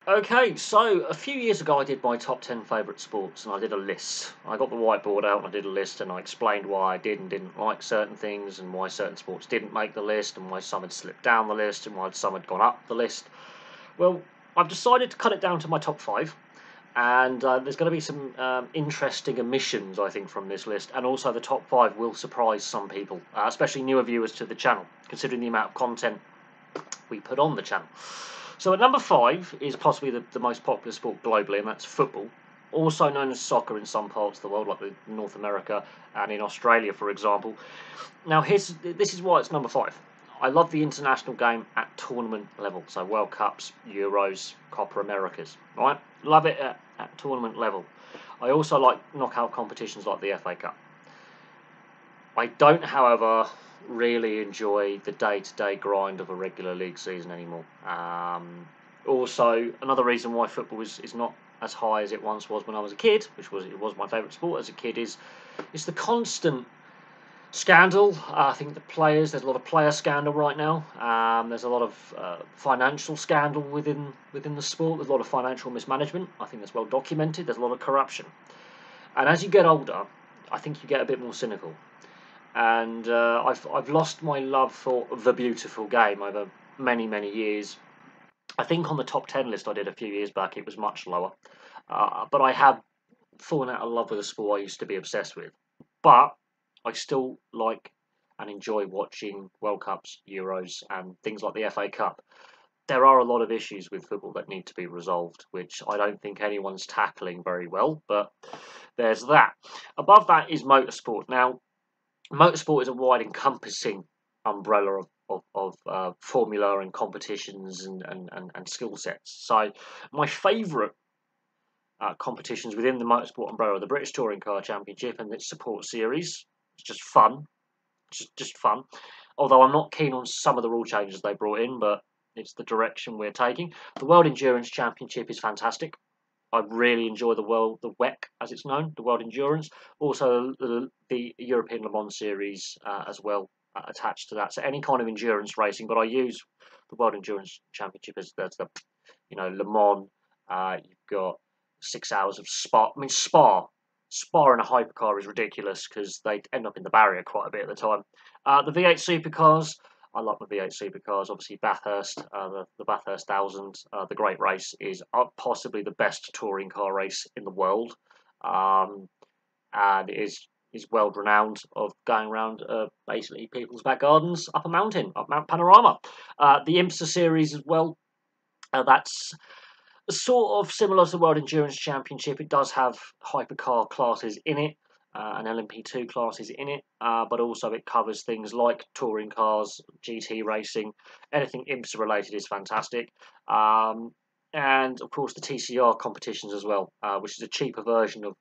Okay, so a few years ago I did my top 10 favourite sports and I did a list. I got the whiteboard out and I did a list and I explained why I did and didn't like certain things and why certain sports didn't make the list and why some had slipped down the list and why some had gone up the list. Well, I've decided to cut it down to my top five, and there's going to be some interesting omissions, I think, from this list, and also the top five will surprise some people, especially newer viewers to the channel, considering the amount of content we put on the channel. So at number five is possibly the most popular sport globally, and that's football, also known as soccer in some parts of the world, like North America and in Australia, for example. Now, this is why it's number five. I love the international game at tournament level, so World Cups, Euros, Copa Americas, right? Love it at tournament level. I also like knockout competitions like the FA Cup. I don't, however, really enjoy the day-to-day grind of a regular league season anymore. Also, another reason why football is not as high as it once was when I was a kid, it was my favourite sport as a kid, is the constant scandal. I think there's a lot of player scandal right now. There's a lot of financial scandal within the sport. There's a lot of financial mismanagement. I think that's well documented. There's a lot of corruption, and as you get older, I think you get a bit more cynical. And I've lost my love for the beautiful game over many years. I think on the top 10 list I did a few years back, it was much lower. But I have fallen out of love with a sport I used to be obsessed with. But I still like and enjoy watching World Cups, Euros, and things like the FA Cup. There are a lot of issues with football that need to be resolved, which I don't think anyone's tackling very well, but there's that. Above that is motorsport. Now, motorsport is a wide encompassing umbrella of formula and competitions and skill sets. So, my favourite competitions within the motorsport umbrella are the British Touring Car Championship and its support series. It's just fun. Just fun. Although I'm not keen on some of the rule changes they brought in, but it's the direction we're taking. The World Endurance Championship is fantastic. I really enjoy the WEC as it's known, the World Endurance. Also the European Le Mans Series as well attached to that. So any kind of endurance racing, but I use the World Endurance Championship as the Le Mans. You've got 6 hours of Spa. I mean Spa in a hypercar is ridiculous because they end up in the barrier quite a bit at the time. The V8 supercars. I like the V8 supercars. Obviously, Bathurst, the Bathurst 1000, the Great Race is possibly the best touring car race in the world, and is world renowned of going around basically people's back gardens up a mountain, up Mount Panorama. The IMSA series as well. That's sort of similar to the World Endurance Championship. It does have hypercar classes in it, and LMP2 classes in it, but also it covers things like touring cars, GT racing, anything IMSA related is fantastic. And of course the TCR competitions as well, which is a cheaper version of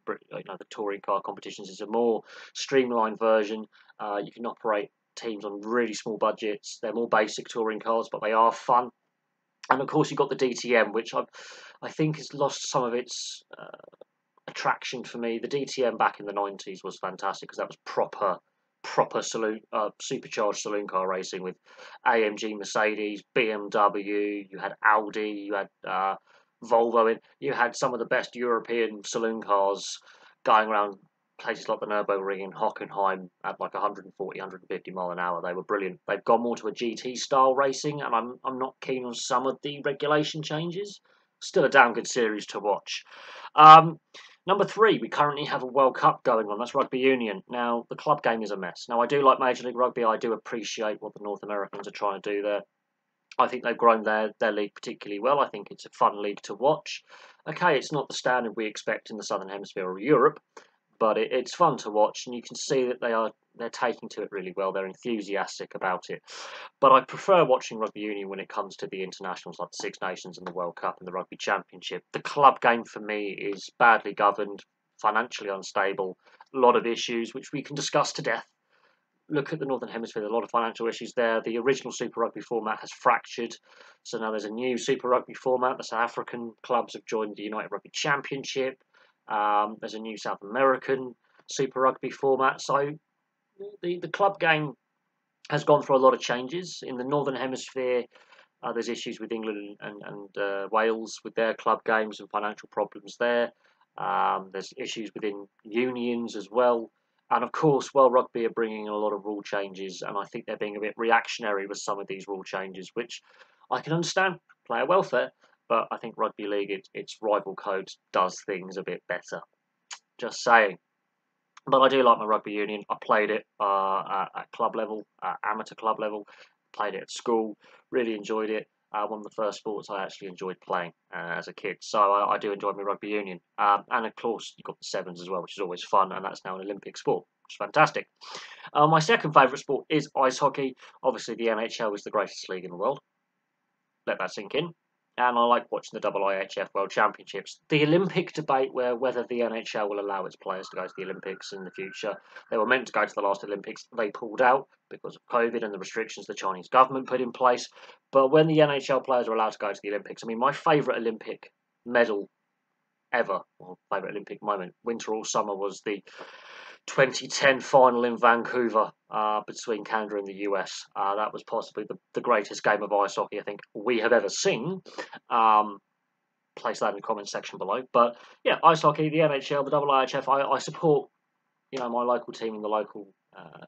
the touring car competitions. It's a more streamlined version. You can operate teams on really small budgets. They're more basic touring cars, but they are fun. And of course, you've got the DTM, which I think has lost some of its attraction for me. The DTM back in the 90s was fantastic because that was proper saloon, supercharged saloon car racing with AMG, Mercedes, BMW. You had Audi, you had Volvo. You had some of the best European saloon cars going around places like the Nürburgring in Hockenheim at like 140, 150 mile an hour. They were brilliant. They've gone more to a GT style racing, and I'm not keen on some of the regulation changes. Still a damn good series to watch. Number three, we currently have a World Cup going on. That's rugby union. Now, the club game is a mess. Now, I do like Major League Rugby. I do appreciate what the North Americans are trying to do there. I think they've grown their league particularly well. I think it's a fun league to watch. Okay, it's not the standard we expect in the Southern Hemisphere or Europe, but it's fun to watch, and you can see that they're taking to it really well. They're enthusiastic about it. But I prefer watching rugby union when it comes to the internationals like the Six Nations and the World Cup and the Rugby Championship. The club game for me is badly governed, financially unstable, a lot of issues which we can discuss to death. Look at the Northern Hemisphere, there's a lot of financial issues there. The original Super Rugby format has fractured, so now there's a new Super Rugby format. The South African clubs have joined the United Rugby Championship. There's a new South American Super Rugby format. So the club game has gone through a lot of changes. In the Northern Hemisphere, There's issues with England and Wales with their club games and financial problems there. There's issues within unions as well. And of course, World Rugby are bringing in a lot of rule changes, and I think they're being a bit reactionary with some of these rule changes, which I can understand, player welfare, but I think Rugby League, its rival code, does things a bit better. Just saying. But I do like my rugby union. I played it at club level, amateur club level. Played it at school. Really enjoyed it. One of the first sports I actually enjoyed playing as a kid. So I do enjoy my rugby union. And of course, you've got the sevens as well, which is always fun. And that's now an Olympic sport, which is fantastic. My second favourite sport is ice hockey. Obviously, the NHL is the greatest league in the world. Let that sink in. And I like watching the IIHF World Championships. The Olympic debate, whether the NHL will allow its players to go to the Olympics in the future. They were meant to go to the last Olympics. They pulled out because of COVID and the restrictions the Chinese government put in place. But when the NHL players are allowed to go to the Olympics, I mean, my favourite Olympic medal ever, or favourite Olympic moment, winter or summer, was the 2010 final in Vancouver between Canada and the US. That was possibly the greatest game of ice hockey I think we have ever seen. Place that in the comment section below. But yeah, ice hockey, the NHL, the IIHF, I support my local team in the local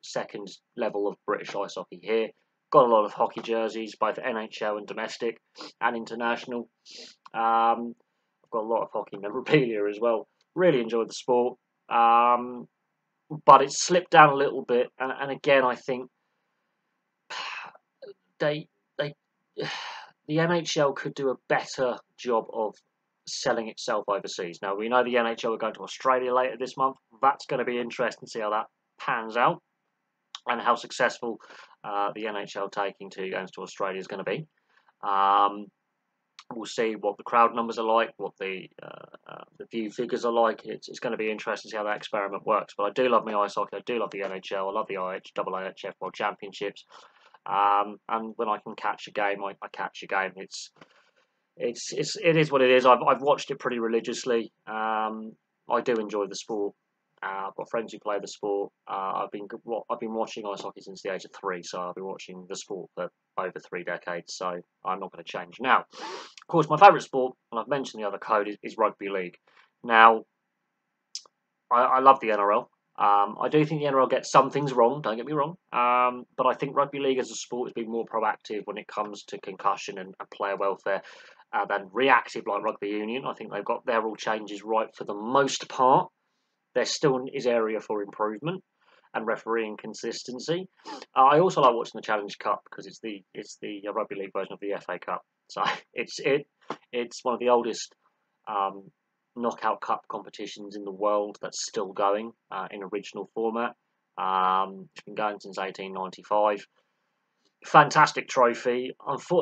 second level of British ice hockey here. Got a lot of hockey jerseys, both NHL and domestic and international. I've got a lot of hockey memorabilia as well. Really enjoyed the sport. But it's slipped down a little bit, and again, I think they the NHL could do a better job of selling itself overseas. Now we know the NHL are going to Australia later this month. That's going to be interesting to see how that pans out and how successful the NHL taking 2 games to Australia is going to be. We'll see what the crowd numbers are like, what the view figures are like. It's going to be interesting to see how that experiment works. But I do love my ice hockey. I do love the NHL. I love the IIHF World Championships. And when I can catch a game, I catch a game. It is what it is. I've watched it pretty religiously. I do enjoy the sport. I've got friends who play the sport. I've been watching ice hockey since the age of 3, so I've been watching the sport for over 3 decades. So I'm not going to change now. Of course, my favourite sport, and I've mentioned the other code, is rugby league. Now, I love the NRL. I do think the NRL gets some things wrong, don't get me wrong. But I think rugby league as a sport has been more proactive when it comes to concussion and player welfare than reactive like rugby union. I think they've got their rule changes right for the most part. There still is area for improvement and refereeing consistency. I also like watching the Challenge Cup because it's the rugby league version of the FA Cup. So it's one of the oldest knockout cup competitions in the world that's still going in original format. It's been going since 1895. Fantastic trophy.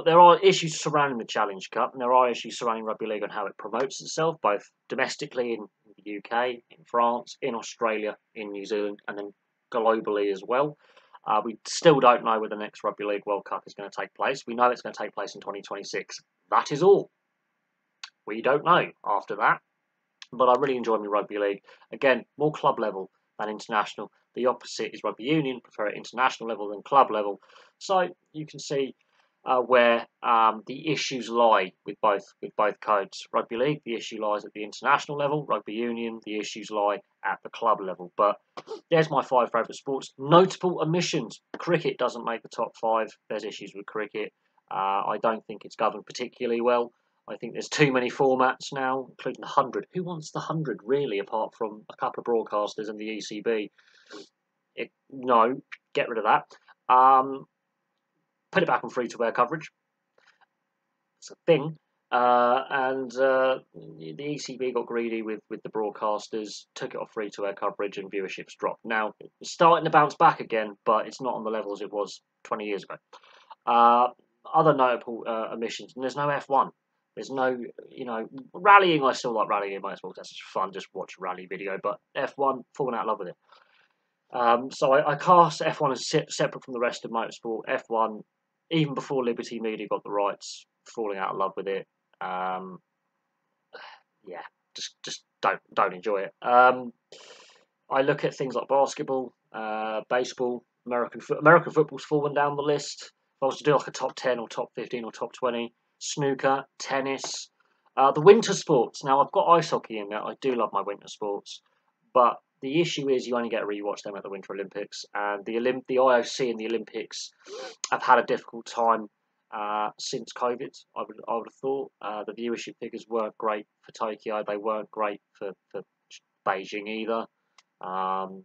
There are issues surrounding the Challenge Cup, and there are issues surrounding rugby league on how it promotes itself, both domestically in the UK, in France, in Australia, in New Zealand, and then globally as well. We still don't know where the next Rugby League World Cup is going to take place. We know it's going to take place in 2026. That is all. We don't know after that. But I really enjoy my rugby league. Again, more club level than international. The opposite is rugby union. Prefer it international level than club level. So you can see where the issues lie with both codes. Rugby league, the issue lies at the international level. Rugby union, the issues lie at the club level. But there's my 5 favourite sports. Notable omissions. Cricket doesn't make the top 5. There's issues with cricket. I don't think it's governed particularly well. I think there's too many formats now, including the 100. Who wants the 100, really, apart from a couple of broadcasters and the ECB? No, get rid of that. Put it back on free-to-air coverage. It's a thing. The ECB got greedy with the broadcasters, took it off free-to-air coverage, and viewership's dropped. Now, it's starting to bounce back again, but it's not on the levels it was 20 years ago. Other notable omissions, and there's no F1. There's no, rallying. I still like rallying in motorsports. That's just fun. Just watch a rally video. But F1, falling out of love with it. So I cast F1 as separate from the rest of motorsport. F1, even before Liberty Media got the rights, falling out of love with it. Yeah, just don't enjoy it. I look at things like basketball, baseball, American football's fallen down the list. I was to do like a top 10 or top 15 or top 20, snooker, tennis, the winter sports. Now, I've got ice hockey in there. I do love my winter sports. But the issue is you only get to rewatch them at the Winter Olympics. And the IOC and the Olympics have had a difficult time since COVID, I would have thought. The viewership figures weren't great for Tokyo. They weren't great for Beijing either. And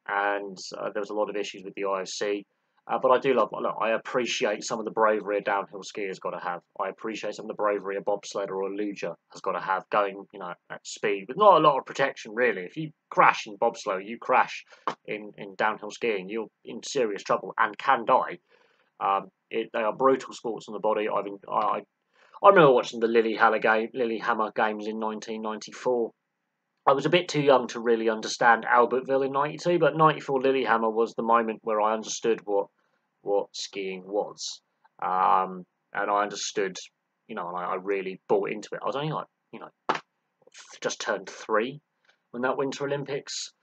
there was a lot of issues with the IOC. But I do love, look, I appreciate some of the bravery a downhill skier has got to have. I appreciate some of the bravery a bobsledder or a luger has got to have going, at speed with not a lot of protection, really. If you crash in bobsleigh, you crash in downhill skiing, you're in serious trouble and can die. They are brutal sports on the body. I remember watching the Lillehammer Games in 1994. I was a bit too young to really understand Albertville in '92, but '94 Lillehammer was the moment where I understood what skiing was, and I understood, and I really bought into it. I was only like, just turned 3 when that Winter Olympics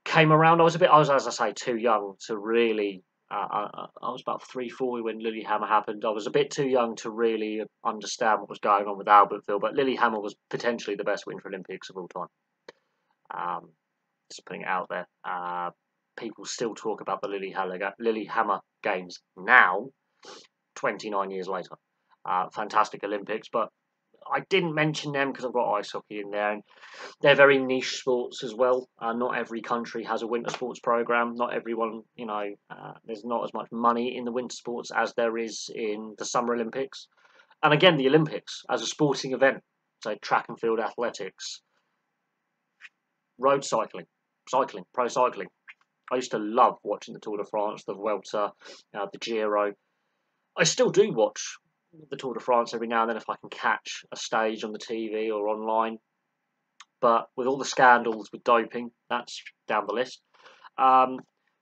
came around. I was, as I say, too young to really. I was about 3, 4 when Lillehammer happened. I was a bit too young to really understand what was going on with Albertville, but Lillehammer was potentially the best Winter Olympics of all time. Just putting it out there. People still talk about the Lillehammer Games now, 29 years later. Fantastic Olympics, but I didn't mention them because I've got ice hockey in there, and they're very niche sports as well. Not every country has a winter sports program. Not everyone, there's not as much money in the winter sports as there is in the Summer Olympics. And again, the Olympics as a sporting event, so track and field athletics, road cycling, pro cycling. I used to love watching the Tour de France, the Vuelta, the Giro. I still do watch the Tour de France every now and then if I can catch a stage on the TV or online. But with all the scandals with doping, that's down the list.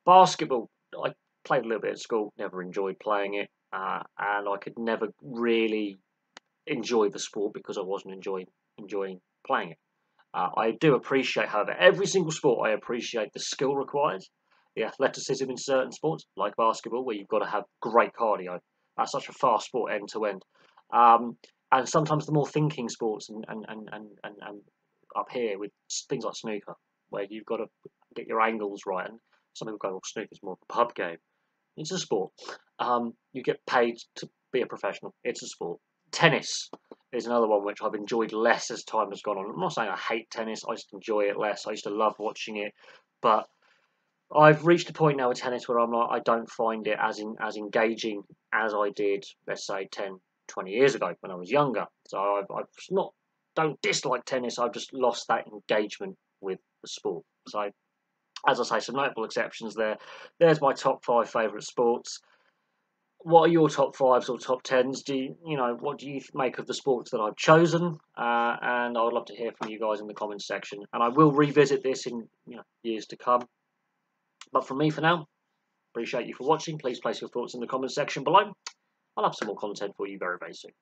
Basketball, I played a little bit at school, never enjoyed playing it, and I could never really enjoy the sport because I wasn't enjoying playing it. I do appreciate, however, every single sport, I appreciate the skill required, the athleticism in certain sports, like basketball, where you've got to have great cardio. That's such a fast sport end to end. And sometimes the more thinking sports and up here with things like snooker, where you've got to get your angles right. And some people go, well, snooker's more of a pub game. It's a sport. You get paid to be a professional. It's a sport. Tennis is another one which I've enjoyed less as time has gone on. I'm not saying I hate tennis. I just enjoy it less. I used to love watching it, but I've reached a point now with tennis where I'm like, I don't find it as engaging as I did, let's say, 10, 20 years ago when I was younger. So I've don't dislike tennis. I've just lost that engagement with the sport. So, as I say, some notable exceptions there. There's my top 5 favourite sports. What are your top 5s or top 10s? What do you make of the sports that I've chosen? And I would love to hear from you guys in the comments section. And I will revisit this in years to come. But from me for now, appreciate you for watching. Please place your thoughts in the comments section below. I'll have some more content for you very, very soon.